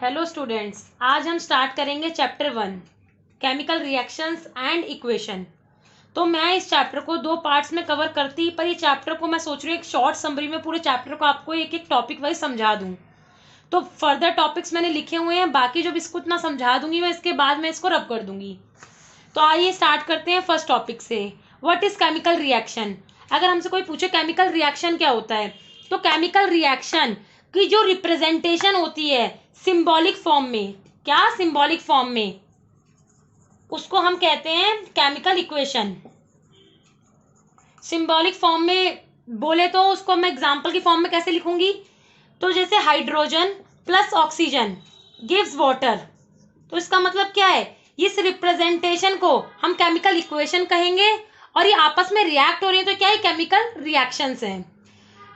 Hello students, आज हम start करेंगे chapter 1 chemical reactions and equation. तो मैं इस चैप्टर को दो पार्ट्स में कवर करती, पर ये चैप्टर को मैं सोच रही हूँ एक शॉर्ट समरी में पूरे चैप्टर को आपको एक एक टॉपिक वाइज समझा दूँ। तो फर्दर टॉपिक्स मैंने लिखे हुए हैं, बाकी जब इसको इतना समझा दूंगी मैं इसके बाद मैं इसको रब कर दूंगी। तो आइए स्टार्ट करते हैं फर्स्ट टॉपिक से। What is chemical reaction. अगर हमसे कोई पूछे केमिकल रिएक्शन क्या होता है, तो केमिकल रिएक्शन की जो रिप्रेजेंटेशन होती है सिंबॉलिक फॉर्म में, क्या सिंबॉलिक फॉर्म में, उसको हम कहते हैं केमिकल इक्वेशन। सिंबॉलिक फॉर्म में बोले तो उसको मैं एग्जांपल की फॉर्म में कैसे लिखूंगी, तो जैसे hydrogen plus oxygen gives water. तो इसका मतलब क्या है, इस रिप्रेजेंटेशन को हम केमिकल इक्वेशन कहेंगे और ये आपस में रिएक्ट हो रही है तो क्या है, केमिकल रिएक्शंस हैं।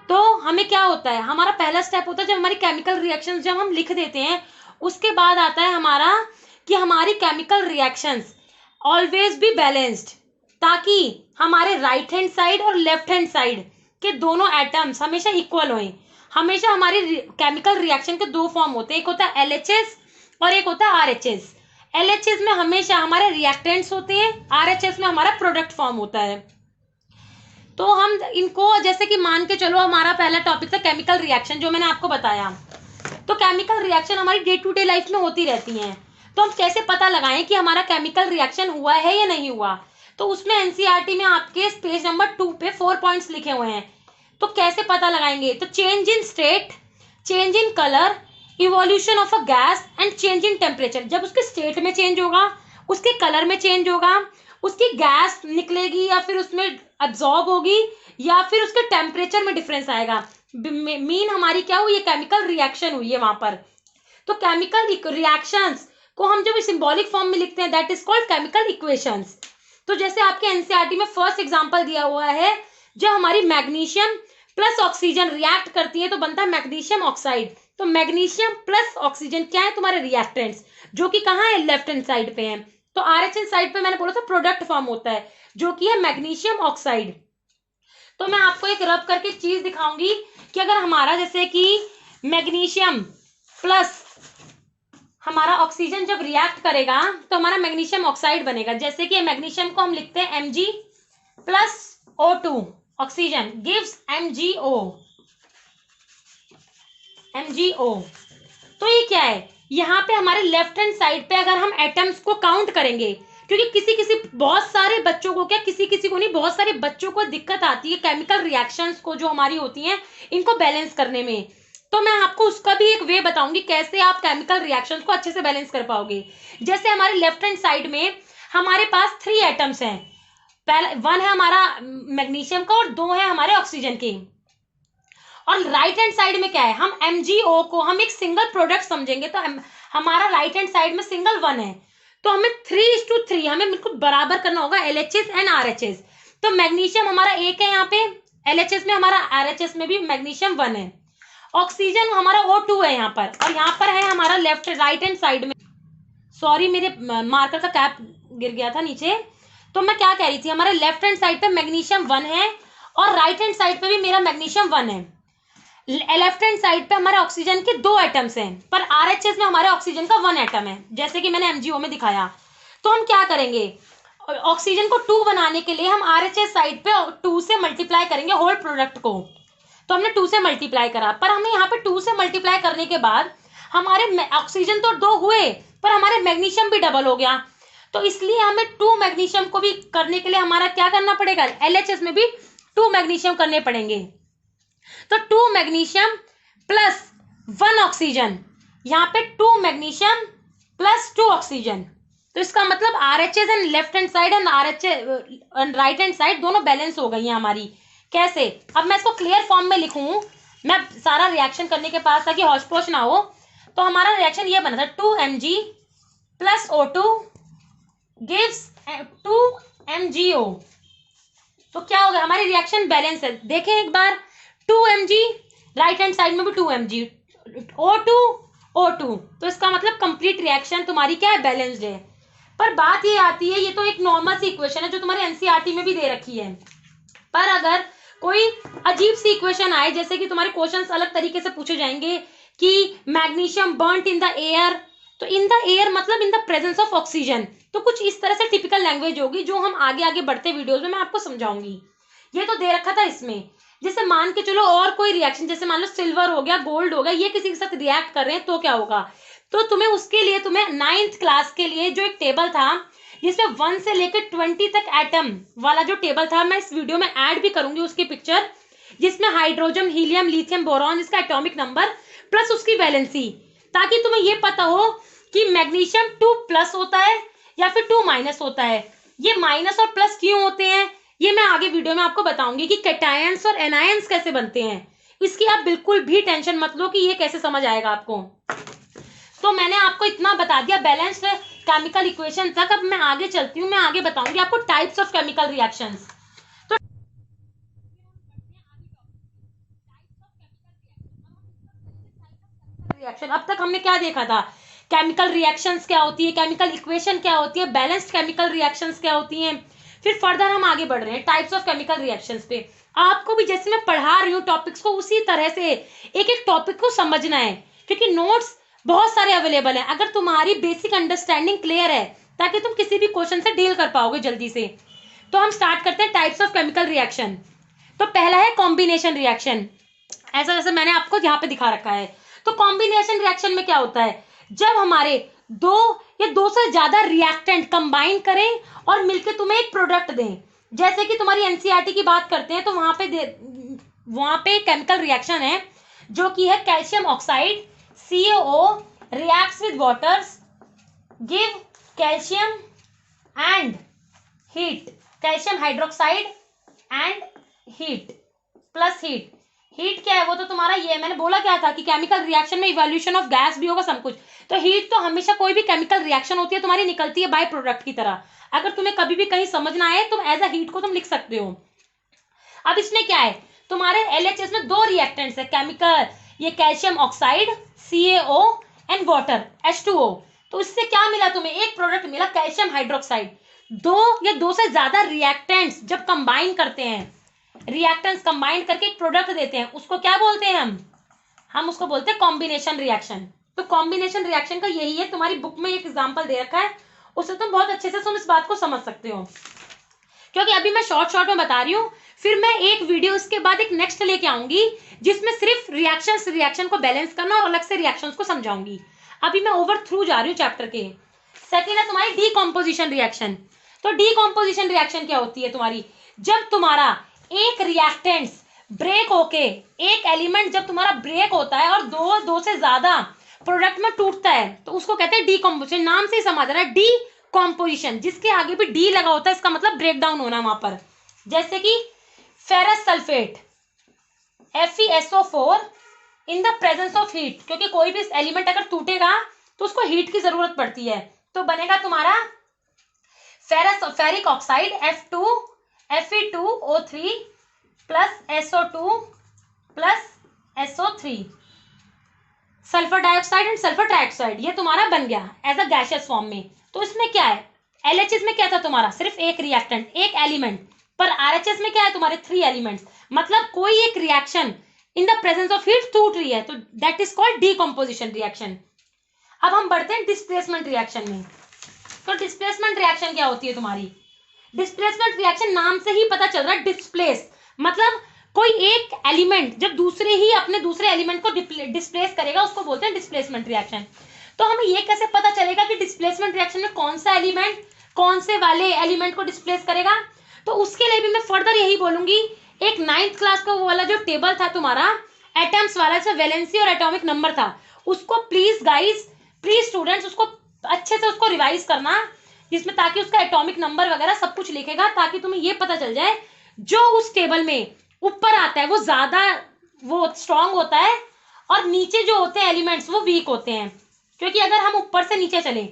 तो हमें क्या होता है, हमारा पहला स्टेप होता है जब हमारी केमिकल रिएक्शंस जब हम लिख देते हैं, उसके बाद आता है हमारा कि हमारी chemical reactions always be balanced, ताकि हमारे राइट हैंड साइड और लेफ्ट हैंड साइड के दोनों एटम्स हमेशा इक्वल हों। हमेशा हमारी केमिकल रिएक्शन के दो फॉर्म होते हैं, एक होता है LHS और एक होता है RHS। LHS में हमेशा हमारे रिएक्टेंट्स होते हैं, RHS में हमारा प्रोडक्ट फॉर्म होता है। तो हम इनको जैसे कि मान के चलो, हमारा पहला टॉपिक था केमिकल रिएक्शन जो मैंने आपको बताया। तो केमिकल रिएक्शन हमारी डे टू डे लाइफ में होती रहती हैं, तो हम कैसे पता लगाएं कि हमारा केमिकल रिएक्शन हुआ है या नहीं हुआ। तो उसमें एनसीईआरटी में आपके पेज नंबर 2 पे 4 पॉइंट्स लिखे हुए हैं। तो कैसे पता लगाएंगे, तो change in state, change in colour, evolution of a gas and change in temperature. जब उसके स्टेट में चेंज होगा, उसके कलर में चेंज होगा, उसकी गैस निकलेगी या फिर उसमें अब्सॉर्ब होगी, या फिर उसके टेम्परेचर में डिफरेंस आएगा, मीन हमारी क्या हुई, ये केमिकल रिएक्शन हुई है वहां पर। तो केमिकल रिएक्शंस को हम जब सिंबॉलिक फॉर्म में लिखते हैं, that is called chemical equations. तो जैसे आपके एनसीईआरटी में फर्स्ट एग्जांपल दिया हुआ है, जब हमारी मैग्नीशियम प्लस ऑक्सीजन रिएक्ट करती है तो बनता है मैग्नीशियम ऑक्साइड। तो मैग्नीशियम प्लस ऑक्सीजन क्या है, तुम्हारे रिएक्टेंट्स, जो कि कहाँ है, लेफ्ट हैंड साइड पे है। तो RHS साइड पे मैंने बोला था प्रोडक्ट फॉर्म होता है, जो कि है मैग्नीशियम ऑक्साइड। तो मैं आपको एक रब करके चीज दिखाऊंगी कि अगर हमारा जैसे कि मैग्नीशियम प्लस हमारा ऑक्सीजन जब रिएक्ट करेगा तो हमारा मैग्नीशियम ऑक्साइड बनेगा। जैसे कि मैग्नीशियम को हम लिखते हैं Mg plus O2, oxygen gives MgO। तो ये क्या है, यहाँ पे हमारे लेफ्ट हैंड साइड पे अगर हम एटम्स को काउंट करेंगे, क्योंकि किसी बहुत सारे बच्चों को, क्या किसी को नहीं, बहुत सारे बच्चों को दिक्कत आती है केमिकल रिएक्शंस को जो हमारी होती हैं इनको बैलेंस करने में। तो मैं आपको उसका भी एक वे बताऊंगी कैसे आप केमिकल रिएक्शंस को अच्छे से बैलेंस कर पाओगे। जैसे हमारे लेफ्ट हैंड साइड में हमारे पास 3 एटम्स हैं, पहला 1 है हमारा मैग्नीशियम का और 2 है हमारे ऑक्सीजन के। और राइट हैंड साइड में क्या है, हम MgO को हम एक सिंगल प्रोडक्ट समझेंगे, तो हमारा राइट हैंड साइड में सिंगल 1 है, तो हमें 3:3 हमें बिल्कुल बराबर करना होगा LHS एंड RHS। तो मैग्नीशियम हमारा 1 है यहाँ पे LHS में, हमारा RHS में भी मैग्नीशियम 1 है, ऑक्सीजन हमारा O2 है यहाँ पर, और यहाँ पर है हमारा लेफ्ट राइट हैंड साइड में, सॉरी मेरे मार्कर का कैप गिर गया था नीचे। तो मैं क्या कह रही थी, हमारे लेफ्ट हैंड साइड पे मैग्नीशियम 1 है और राइट हैंड साइड पे भी मेरा मैग्नीशियम 1 है। लेफ्ट हैंड साइड पे हमारे ऑक्सीजन के 2 एटम्स हैं, पर RHS में हमारे ऑक्सीजन का 1 एटम है, जैसे कि मैंने MgO में दिखाया। तो हम क्या करेंगे, ऑक्सीजन को 2 बनाने के लिए हम RHS साइड पे 2 से मल्टीप्लाई करेंगे होल प्रोडक्ट को। तो हमने 2 से मल्टीप्लाई करा, पर हमें यहाँ पे 2 से मल्टीप्लाई करने के बाद हमारे ऑक्सीजन तो 2 हुए, पर हमारे मैग्नीशियम भी डबल हो गया। तो इसलिए हमें 2 मैग्नीशियम को भी करने के लिए हमारा क्या करना पड़ेगा, LHS में भी 2 मैग्नीशियम करने पड़ेंगे। तो 2 मैग्नीशियम प्लस 1 ऑक्सीजन, यहाँ पे 2 मैग्नीशियम प्लस 2 ऑक्सीजन। तो इसका मतलब RHS and left hand side and RHS and right hand side दोनों बैलेंस हो गई है हमारी। कैसे, अब मैं इसको क्लियर फॉर्म में लिखूं, मैं सारा रिएक्शन करने के पास ताकि हौच पौच ना हो। तो हमारा रिएक्शन ये बना था 2Mg plus O2 gives 2MgO। तो क्या हो गया, हमारी रिएक्शन बैलेंस है। देखें एक बार, 2Mg राइट हैंड साइड में भी 2Mg, O2 तो इसका मतलब कंप्लीट रिएक्शन तुम्हारी क्या है, बैलेंस्ड है। पर बात ये आती है, ये तो एक नॉर्मल सी इक्वेशन है जो तुम्हारे एनसीईआरटी में भी दे रखी है, पर अगर कोई अजीब सी इक्वेशन आए, जैसे कि तुम्हारे क्वेश्चंस अलग तरीके से पूछे जाएंगे कि magnesium burnt in the air, तो इन द एयर मतलब in the presence of oxygen. तो कुछ इस तरह से टिपिकल लैंग्वेज होगी जो हम आगे आगे बढ़ते वीडियोस में मैं आपको समझाऊंगी। ये तो दे रखा था इसमें। जैसे मान के चलो और कोई रिएक्शन, जैसे मान लो सिल्वर हो गया, गोल्ड हो गया, ये किसी के साथ रिएक्ट कर रहे हैं तो क्या होगा। तो तुम्हें उसके लिए तुम्हें 9th क्लास के लिए जो एक टेबल था जिसमें 1 से लेकर 20 तक एटम वाला जो टेबल था, मैं इस वीडियो में ऐड भी करूंगी उसकी पिक्चर, जिसमें हाइड्रोजन, हीलियम, लिथियम, बोरॉन, इसका एटॉमिक नंबर प्लस उसकी वैलेंसी, ताकि तुम्हें ये पता हो कि मैग्नीशियम 2+ होता है या फिर 2- होता है। ये माइनस और प्लस क्यों होते हैं ये मैं आगे वीडियो में आपको बताऊंगी कि कैटायंस और एनायंस कैसे बनते हैं। इसकी आप बिल्कुल भी टेंशन मत लो कि ये कैसे समझ आएगा आपको। तो मैंने आपको इतना बता दिया बैलेंस्ड केमिकल इक्वेशन तक। अब मैं आगे चलती हूँ, मैं आगे बताऊंगी आपको टाइप्स ऑफ केमिकल रिएक्शंस। तो रिएक्शन अब तक हमने क्या देखा था, केमिकल रिएक्शंस क्या होती है, केमिकल इक्वेशन क्या होती है, बैलेंस्ड केमिकल रिएक्शंस क्या होती हैं। फिर फर्दर हम आगे बढ़ रहे हैं टाइप्स ऑफ केमिकल रिएक्शंस पे। आपको भी जैसे मैं पढ़ा रही हूँ टॉपिक्स को, उसी तरह से एक एक टॉपिक को समझना है, क्योंकि नोट्स बहुत सारे अवेलेबल हैं। अगर तुम्हारी बेसिक अंडरस्टैंडिंग क्लियर है ताकि तुम किसी भी क्वेश्चन से डील कर पाओगे जल्दी से। तो हम स्टार्ट करते हैं टाइप्स ऑफ केमिकल रिएक्शन। तो पहला है कॉम्बिनेशन रिएक्शन, ऐसा जैसे मैंने आपको यहाँ पे दिखा रखा है। तो कॉम्बिनेशन रिएक्शन में क्या होता है, जब हमारे दो या दो से ज्यादा रिएक्टेंट कंबाइन करें और मिलकर तुम्हें एक प्रोडक्ट दें। जैसे कि तुम्हारी एनसीईआरटी की बात करते हैं तो वहां पे केमिकल रिएक्शन है जो कि है calcium oxide CaO reacts with waters, give calcium and heat, calcium hydroxide and heat plus heat। Heat क्या है, वो तो तुम्हारा ये मैंने बोला क्या था कि केमिकल रिएक्शन में इवोल्यूशन ऑफ गैस भी होगा सब कुछ। तो हीट तो हमेशा कोई भी केमिकल रिएक्शन होती है तुम्हारी निकलती है बाय प्रोडक्ट की तरह। अगर तुम्हें कभी भी कहीं समझ ना आए तुम एज अ हीट को तुम लिख सकते हो। अब इसमें क्या है, तुम्हारे LHS में 2 रिएक्टेंट्स है केमिकल, ये calcium oxide CaO and water H2O। तो इससे क्या मिला तुम्हें, एक प्रोडक्ट मिला कैल्शियम हाइड्रोक्साइड। 2 या 2 से ज्यादा रिएक्टेंट्स जब कंबाइन करते हैं, रिएक्टेंट्स कंबाइन करके एक प्रोडक्ट देते हैं, उसको क्या बोलते हैं हम उसको बोलते हैं कॉम्बिनेशन रिएक्शन। तो कॉम्बिनेशन रिएक्शन का यही है, तुम्हारी बुक में एक एग्जांपल दे रखा है, उससे तुम बहुत अच्छे से तुम इस बात को समझ सकते हो। क्योंकि अभी मैं शॉर्ट में बता रही हूँ, फिर मैं एक वीडियो इसके बाद एक नेक्स्ट लेके आऊंगी जिसमें सिर्फ रिएक्शन को बैलेंस करना और अलग से रिएक्शंस को समझाऊंगी। अभी मैं ओवर थ्रू जा रही हूँ चैप्टर के। सेकेंड है तुम्हारी डीकॉम्पोजिशन रिएक्शन। तो डीकॉम्पोजिशन रिएक्शन क्या होती है तुम्हारी, जब तुम्हारा एक रिएक्टेंट्स ब्रेक होके, एक एलिमेंट जब तुम्हारा ब्रेक होता है और दो से ज्यादा प्रोडक्ट में टूटता है तो उसको कहते हैं डीकॉम्पोजिशन। नाम से ही समझ रहा है डीकॉम्पोजिशन, जिसके आगे भी डी लगा होता है इसका मतलब ब्रेक डाउन होना वहां पर। जैसे कि ferrous sulphate FeSO4 in the presence of heat, क्योंकि कोई भी एलिमेंट अगर टूटेगा तो उसको हीट की जरूरत पड़ती है, तो बनेगा तुम्हारा ferric oxide Fe2O3 plus SO2 plus SO3, sulphur dioxide and sulphur trioxide, ये तुम्हारा बन गया एज अ गैसियस फॉर्म में। तो इसमें क्या है, LHS में क्या था तुम्हारा सिर्फ एक रिएक्टेंट एक एलिमेंट, पर RHS में क्या है तुम्हारे 3 एलिमेंट्स, मतलब कोई एक reaction in the presence of heat टूट रही है, तो that is called decomposition reaction. अब हम बढ़ते हैं डिस्प्लेसमेंट रिएक्शन में। तो डिस्प्लेसमेंट रिएक्शन क्या होती है तुम्हारी, डिस्प्लेसमेंट रिएक्शन नाम से ही पता चल रहा है, डिस्प्लेस मतलब कोई एक एलिमेंट जब अपने दूसरे एलिमेंट को डिस्प्लेस करेगा उसको बोलते हैं डिस्प्लेसमेंट रिएक्शन। तो हमें ये कैसे पता चलेगा कि डिस्प्लेसमेंट रिएक्शन में कौन सा एलिमेंट कौन से वाले एलिमेंट को डिस्प्लेस करेगा, तो उसके लिए भी मैं फर्दर यही बोलूंगी, एक 9th क्लास का वो वाला जो टेबल था तुम्हारा एटम्स वाला, जो वैलेंसी और एटॉमिक नंबर था, उसको प्लीज गाइस प्लीज स्टूडेंट्स उसको अच्छे से उसको रिवाइज करना, जिसमें ताकि उसका एटॉमिक नंबर वगैरह सब कुछ लिखेगा, ताकि तुम्हें ये पता चल जाए जो उस टेबल में ऊपर आता है वो ज्यादा वो स्ट्रांग होता है और नीचे जो होते हैं एलिमेंट्स वो वीक होते हैं। क्योंकि अगर हम ऊपर से नीचे चले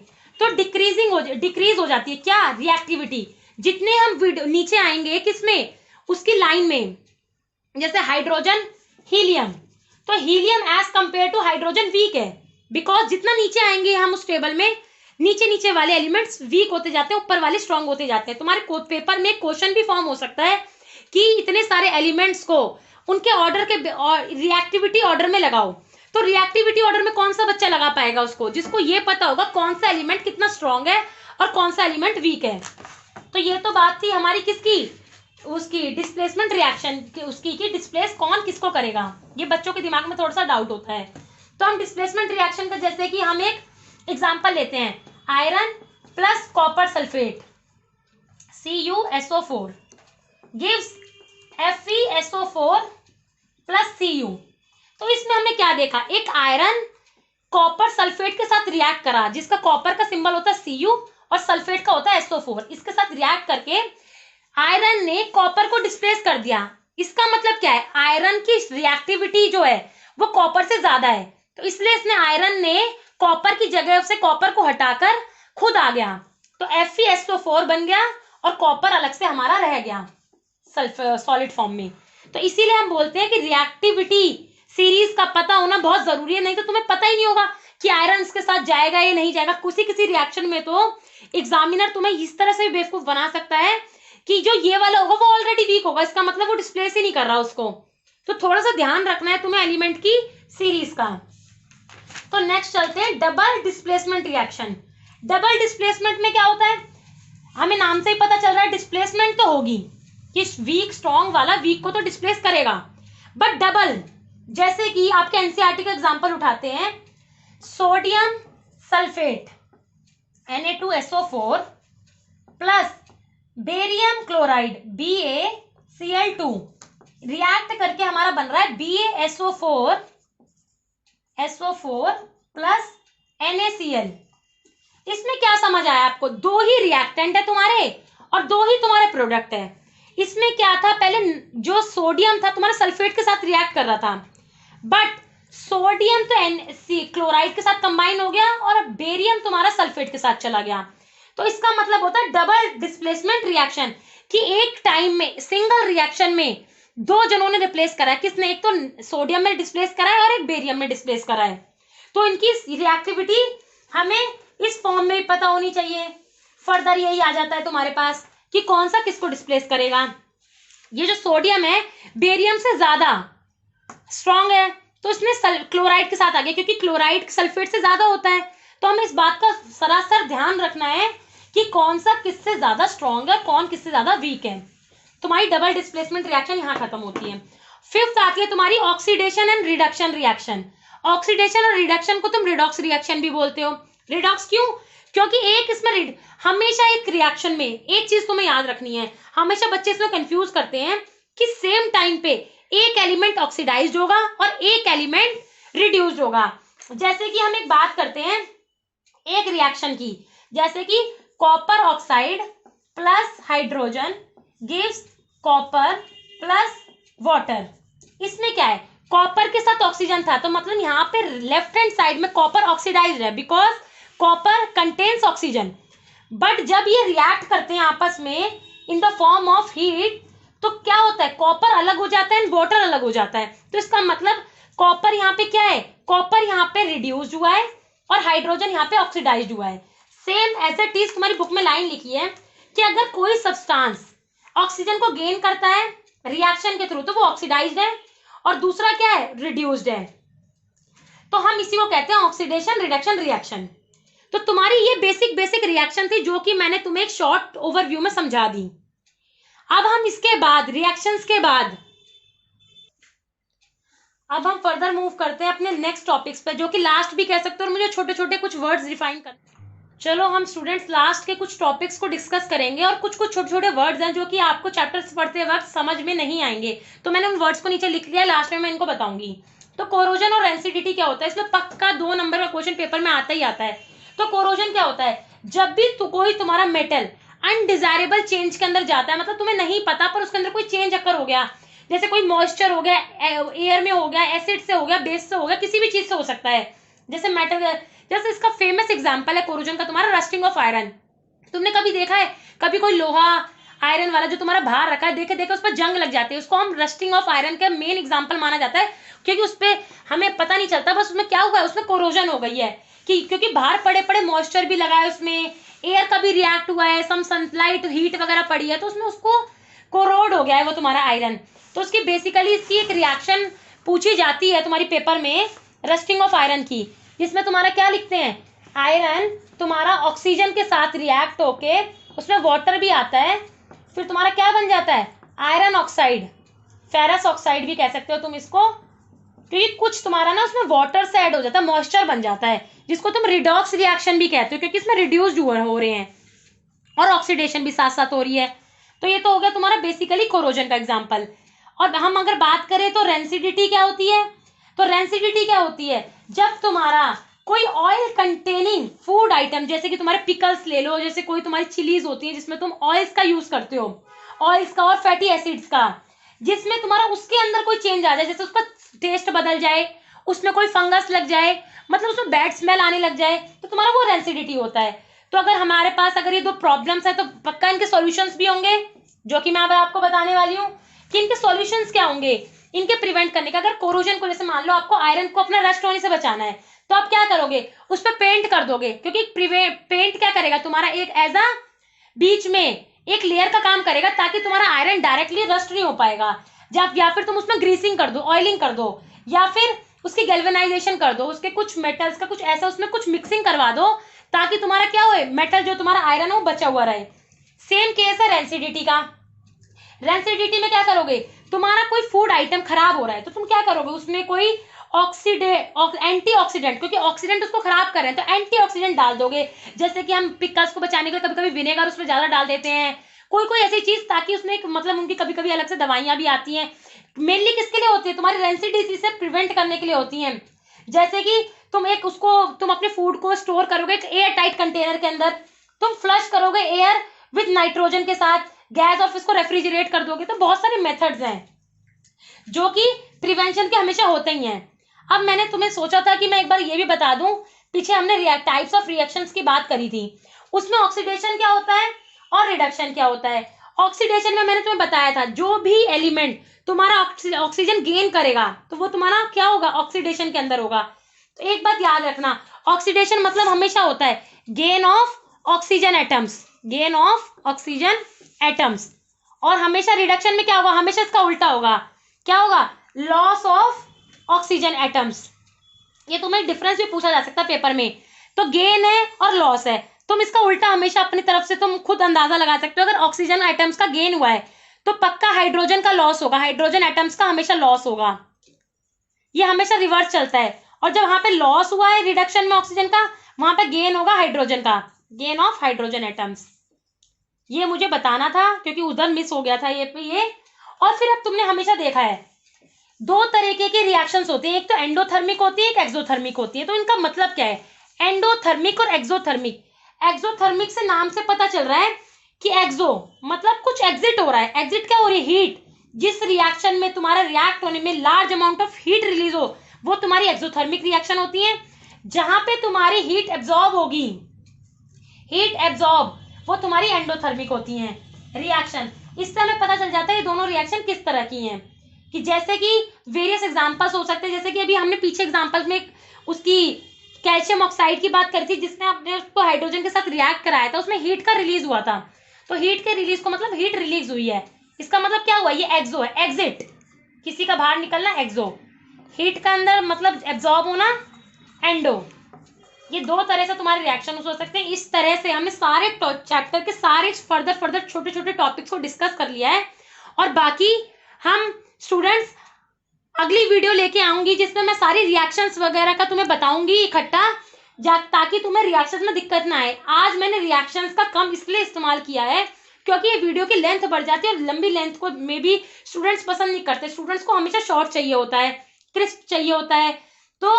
तो डिक्रीज हो जाती है क्या, रिएक्टिविटी। जितने हम नीचे आएंगे किसमें, उसकी लाइन में, जैसे हाइड्रोजन हीलियम, तो helium as compare to hydrogen weak है, बिकॉज जितना नीचे आएंगे हम उस टेबल में नीचे वाले एलिमेंट्स वीक होते जाते हैं, ऊपर वाले स्ट्रांग होते जाते हैं। तुम्हारे पेपर में क्वेश्चन भी फॉर्म हो सकता है कि इतने सारे एलिमेंट्स को उनके ऑर्डर के रिएक्टिविटी ऑर्डर में लगाओ, तो रिएक्टिविटी ऑर्डर में कौन सा बच्चा लगा पाएगा उसको, जिसको ये पता होगा कौन सा एलिमेंट कितना स्ट्रांग है और कौन सा एलिमेंट वीक है। तो ये तो बात थी हमारी किसकी, उसकी डिस्प्लेसमेंट रिएक्शन की, उसकी कि डिस्प्लेस कौन किसको करेगा। ये बच्चों के दिमाग में थोड़ा सा डाउट होता है। तो हम डिस्प्लेसमेंट रिएक्शन का जैसे कि हम एक एग्जांपल लेते हैं, iron plus copper sulphate CuSO4 gives FeSO4 plus Cu। तो इसमें हमने क्या देखा, एक आयरन कॉपर सल्फेट के साथ रिएक्ट करा, जिसका कॉपर का सिंबल होता है Cu और सल्फेट का होता है SO4। इसके साथ रिएक्ट करके आयरन ने कॉपर को डिस्प्लेस कर दिया। इसका मतलब क्या है, आयरन की रिएक्टिविटी जो है वो कॉपर से ज्यादा है, तो इसलिए इसने आयरन ने कॉपर की जगह से कॉपर को हटाकर खुद आ गया, तो FeSO4 बन गया और कॉपर अलग से हमारा रह गया सॉलिड फॉर्म में। तो इसीलिए हम बोलते हैं कि रिएक्टिविटी सीरीज का पता होना बहुत जरूरी है, नहीं तो तुम्हें पता ही नहीं होगा कि आयरन इसके साथ जाएगा या नहीं जाएगा। किसी रिएक्शन में तो एग्जामिनर तुम्हें इस तरह से बेवकूफ बना सकता है कि जो ये वाला होगा वो ऑलरेडी वीक होगा, इसका मतलब वो डिस्प्लेस ही नहीं कर रहा उसको। तो थोड़ा सा ध्यान रखना है तुम्हें एलिमेंट की सीरीज का। तो नेक्स्ट चलते हैं double displacement reaction. Double displacement में क्या होता है, हमें नाम से ही पता चल रहा है डिस्प्लेसमेंट तो होगी कि वीक स्ट्रॉन्ग वाला वीक को तो डिस्प्लेस करेगा, बट डबल, जैसे कि आपके एनसीईआरटी का एग्जांपल उठाते हैं, sodium sulphate Na2SO4 plus barium chloride BaCl2 react करके हमारा बन रहा है BaSO4 प्लस NaCl। इसमें क्या समझ आया आपको, दो ही रिएक्टेंट है तुम्हारे और दो ही तुम्हारे प्रोडक्ट है। इसमें क्या था, पहले जो सोडियम था तुम्हारा सल्फेट के साथ रिएक्ट कर रहा था, बट सोडियम तो क्लोराइड के साथ कंबाइन हो गया और बेरियम तुम्हारा सल्फेट के साथ चला गया। तो इसका मतलब होता है डबल डिस्प्लेसमेंट रिएक्शन, कि एक टाइम में सिंगल रिएक्शन में दो जनों ने रिप्लेस करा है। किसने, एक तो सोडियम में डिस्प्लेस करा है और एक बेरियम में डिस्प्लेस करा है। तो इनकी रिएक्टिविटी हमें इस फॉर्म में पता होनी चाहिए। फर्दर यही आ जाता है तुम्हारे पास कि कौन सा किसको डिस्प्लेस करेगा। ये जो सोडियम है बेरियम से ज्यादा स्ट्रॉन्ग है, तो इसने क्लोराइड के साथ आ गया, क्योंकि क्लोराइड सल्फेट से ज्यादा होता है। तो हमें इस बात का सरासर ध्यान रखना है कि कौन सा किससे ज्यादा स्ट्रॉन्ग है, कौन किससे ज्यादा वीक है। तुम्हारी डबल डिस्प्लेसमेंट रिएक्शन यहाँ खत्म होती है। फिफ्थ आती है तुम्हारी oxidation and reduction reaction. Oxidation और रिडक्शन को तुम रिडॉक्स रिएक्शन भी बोलते हो। रिडॉक्स क्यों, क्योंकि एक इसमें हमेशा एक रिएक्शन में एक चीज तुम्हें याद रखनी है, हमेशा बच्चे इसमें कंफ्यूज करते हैं कि सेम टाइम पे एक एलिमेंट ऑक्सीडाइज्ड होगा और एक एलिमेंट रिड्यूस्ड होगा। जैसे कि हम एक बात करते हैं एक रिएक्शन की, जैसे कि copper oxide plus hydrogen gives copper plus water. इसमें क्या है, कॉपर के साथ ऑक्सीजन था, तो मतलब यहाँ पे लेफ्ट हैंड साइड में कॉपर ऑक्सीडाइज्ड है because copper contains oxygen. But जब ये रिएक्ट करते हैं आपस में in the form of heat, तो क्या होता है, कॉपर अलग हो जाता है एंड वाटर अलग हो जाता है। तो इसका मतलब कॉपर यहाँ पे क्या है, कॉपर यहाँ पे रिड्यूस्ड हुआ है और हाइड्रोजन यहाँ पे ऑक्सीडाइज्ड हुआ है। सेम एज इट इज तुम्हारी बुक में लाइन लिखी है कि अगर कोई सब्सटेंस ऑक्सीजन को गेन करता है रिएक्शन के थ्रू, तो वो ऑक्सीडाइज्ड है और दूसरा क्या है, रिड्यूस्ड है। तो हम इसी को कहते हैं ऑक्सीडेशन रिडक्शन रिएक्शन। तो तुम्हारी ये बेसिक रिएक्शन थी जो कि मैंने तुम्हें एक शॉर्ट ओवरव्यू में समझा दी। अब हम इसके बाद रिएक्शंस के बाद अब हम फर्दर मूव करते हैं अपने नेक्स्ट टॉपिक्स पे, जो कि लास्ट भी कह सकते हो और मुझे छोटे छोटे कुछ वर्ड्स डिफाइन कर। चलो हम स्टूडेंट्स लास्ट के कुछ टॉपिक्स को डिस्कस करेंगे और कुछ छोटे छोटे वर्ड्स हैं जो कि आपको चैप्टर्स पढ़ते वक्त समझ में नहीं आएंगे, तो मैंने उन वर्ड्स को नीचे लिख लिया, लास्ट में मैं इनको बताऊंगी। तो कोरोजन और रेंसिडिटी क्या होता है, इसमें पक्का 2 नंबर का क्वेश्चन पेपर में आता ही आता है। तो कोरोजन क्या होता है, जब भी कोई तुम्हारा मेटल अनडिजायरेबल चेंज के अंदर जाता है, मतलब तुम्हें नहीं पता पर उसके अंदर कोई चेंज अकर हो गया, जैसे कोई मॉइस्चर हो गया, एयर में हो गया, एसिड से हो गया, बेस से हो गया, किसी भी चीज से हो सकता है, जैसे मेटल। जैसे इसका फेमस एग्जांपल है कोरोजन का तुम्हारा रस्टिंग ऑफ आयरन। तुमने कभी देखा है, कभी कोई लोहा आयरन वाला जो तुम्हारा बाहर रखा है, देखे देखे उस पर जंग लग जाती है, उसको हम रस्टिंग ऑफ आयरन का मेन एग्जांपल माना जाता है, क्योंकि उस पर हमें पता नहीं चलता बस उसमें क्या हुआ है, उसमें कोरोजन हो गई है कि क्योंकि बाहर पड़े पड़े मॉइस्चर भी लगा है, उसमें एयर का भी रिएक्ट हुआ है, सम सनलाइट हीट वगैरह पड़ी है, तो उसमें उसको कोरोड हो गया है वो तुम्हारा आयरन। तो उसकी बेसिकली इसकी एक रिएक्शन पूछी जाती है तुम्हारी पेपर में रस्टिंग ऑफ आयरन की, जिसमें तुम्हारा क्या लिखते हैं, आयरन तुम्हारा ऑक्सीजन के साथ रिएक्ट होके उसमें वाटर भी आता है, फिर तुम्हारा क्या बन जाता है, आयरन ऑक्साइड, फेरस ऑक्साइड भी कह सकते हो तुम इसको, क्योंकि कुछ तुम्हारा ना उसमें वाटर से ऐड हो जाता है, मॉइस्चर बन जाता है, जिसको तुम रिडॉक्स रिएक्शन भी कहते हो, क्योंकि इसमें रिड्यूस्ड हो रहे हैं और ऑक्सीडेशन भी साथ साथ हो रही है। तो ये तो हो गया तुम्हारा बेसिकली कोरोजन का एग्जांपल। और हम अगर बात करें तो रेंसिडिटी क्या होती है, तो रेंसिडिटी क्या होती है, जब तुम्हारा कोई ऑयल कंटेनिंग फूड आइटम, जैसे कि तुम्हारे पिकल्स ले लो, जैसे कोई तुम्हारी चिलीज होती है जिसमें तुम ऑयल्स का यूज करते हो, ऑयल्स का और फैटी एसिड्स का, जिसमें तुम्हारा उसके अंदर कोई चेंज आ जाए, जैसे उसका टेस्ट बदल जाए, उसमें कोई फंगस लग जाए, मतलब उसमें बैड स्मेल आने लग जाए, तो तुम्हारा वो रेंसिडिटी होता है। तो अगर हमारे पास अगर ये दो प्रॉब्लम्स है तो पक्का इनके सॉल्यूशंस भी होंगे, जो कि मैं अब आपको बताने वाली हूँ कि इनके सॉल्यूशंस क्या होंगे इनके प्रिवेंट करने का। अगर कोरोजन को, जैसे मान लो आपको आयरन को अपना रस्ट होने से बचाना है, तो आप क्या करोगे, उस पर पेंट कर दोगे, क्योंकि पेंट क्या करेगा, तुम्हारा एक एज अ बीच में एक लेयर का काम करेगा, ताकि तुम्हारा आयरन डायरेक्टली रस्ट नहीं हो पाएगा। जब या फिर तुम उसमें ग्रीसिंग कर दो, ऑयलिंग कर दो, या फिर उसकी गैल्वेनाइजेशन कर दो, उसके कुछ मेटल्स का कुछ ऐसा उसमें कुछ मिक्सिंग करवा दो, ताकि तुम्हारा क्या हो, मेटल जो तुम्हारा आयरन है वो बचा हुआ रहे। सेम केस है रेंसिडिटी का। रेंसिडिटी में क्या करोगे, तुम्हारा कोई फूड आइटम खराब हो रहा है तो तुम क्या करोगे, उसमें कोई एंटीऑक्सीडेंट, क्योंकि ऑक्सीडेंट उसको खराब कर रहे हैं तो एंटीऑक्सीडेंट डाल दोगे। जैसे कि हम पिकल्स को बचाने के लिए कभी कभी विनेगर उसमें ज्यादा डाल देते हैं, कोई कोई ऐसी चीज, ताकि उसमें एक मतलब उनकी कभी कभी अलग से दवाइयां भी आती हैं, मेनली किसके लिए होती है, तुम्हारी रेंसिडिटी से प्रिवेंट करने के लिए होती हैं। जैसे कि तुम अपने फूड को स्टोर करोगे एक एयर टाइट कंटेनर के अंदर, तुम फ्लश करोगे एयर विद नाइट्रोजन के साथ गैस और इसको रेफ्रिजरेट कर दोगे। तो बहुत सारे मेथड्स हैं जो कि प्रिवेंशन के हमेशा होते ही हैं। अब मैंने तुम्हें सोचा था कि मैं एक बार ये भी बता दूं, पीछे हमने टाइप्स ऑफ रिएक्शंस की बात करी थी, उसमें ऑक्सीडेशन क्या होता है और रिडक्शन क्या होता है। ऑक्सीडेशन में मैंने तुम्हें बताया था, जो भी एलिमेंट तुम्हारा ऑक्सीजन गेन करेगा तो वो तुम्हारा क्या होगा, ऑक्सीडेशन के अंदर होगा। तो एक बात याद रखना, ऑक्सीडेशन मतलब हमेशा होता है gain of oxygen atoms, gain of oxygen atoms, और हमेशा रिडक्शन में क्या होगा, हमेशा इसका उल्टा होगा, क्या होगा, लॉस ऑफ ऑक्सीजन एटम्स। ये तुम्हें डिफरेंस भी पूछा जा सकता है पेपर में। तो गेन है और लॉस है, तुम इसका उल्टा हमेशा अपनी तरफ से तुम खुद अंदाजा लगा सकते हो। अगर ऑक्सीजन एटम्स का गेन हुआ है तो पक्का हाइड्रोजन का लॉस होगा, हाइड्रोजन एटम्स का हमेशा लॉस होगा, ये हमेशा रिवर्स चलता है। और जब वहां पे लॉस हुआ है रिडक्शन में ऑक्सीजन का, वहां पे गेन होगा हाइड्रोजन का, गेन ऑफ हाइड्रोजन एटम्स। ये मुझे बताना था क्योंकि उधर मिस हो गया था ये। और फिर अब तुमने हमेशा देखा है दो तरीके की रिएक्शंस होती है, एक तो एंडोथर्मिक होती है, एक एक्सोथर्मिक होती है। तो इनका मतलब क्या है, एंडोथर्मिक और एक्सोथर्मिक। एक्सोथर्मिक से नाम से पता चल रहा है कि एक्सो मतलब कुछ एग्जिट हो रहा है, एग्जिट क्या हो रही है, हीट। जिस रिएक्शन में तुम्हारा रिएक्ट होने में large amount of heat release हो वो तुम्हारी एक्सोथर्मिक रिएक्शन होती है। जहां पे तुम्हारी हीट एब्जॉर्ब होगी, हीट एब्जॉर्ब, वो तुम्हारी एंडोथर्मिक होती है रिएक्शन। इससे हमें पता चल जाता है ये दोनों रिएक्शन किस तरह की हैं, कि जैसे कि वेरियस एग्जांपल्स हो सकते हैं। जैसे कि अभी हमने पीछे एग्जांपल्स में उसकी कैल्शियम ऑक्साइड की बात करी थी, जिसने अपने उसको हाइड्रोजन के साथ रिएक्ट कराया था, उसमें हीट का रिलीज हुआ था। तो हीट के रिलीज को मतलब हीट रिलीज हुई है, इसका मतलब क्या हुआ, ये एक्सो है, एग्जिट, किसी का बाहर निकलना एक्सो, हीट का अंदर मतलब एब्जॉर्ब होना एंडो। ये दो तरह से तुम्हारे रिएक्शन हो सकते हैं। इस तरह से हमने सारे चैप्टर के सारे फर्दर छोटे छोटे टॉपिक्स को डिस्कस कर लिया है। और बाकी हम स्टूडेंट्स अगली वीडियो लेके आऊंगी जिसमें मैं सारी रिएक्शंस वगैरह का तुम्हें बताऊंगी इकट्ठा, ताकि तुम्हें रिएक्शंस में दिक्कत ना आए। आज मैंने रिएक्शंस का कम इसलिए इस्तेमाल किया है क्योंकि ये वीडियो की लेंथ बढ़ जाती है और लंबी लेंथ को मे भी स्टूडेंट्स पसंद नहीं करते। स्टूडेंट्स को हमेशा शॉर्ट चाहिए होता है, क्रिस्प चाहिए होता है। तो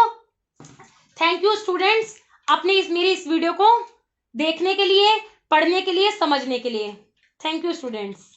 थैंक यू स्टूडेंट्स अपनी मेरी इस वीडियो को देखने के लिए, पढ़ने के लिए, समझने के लिए। Thank you students.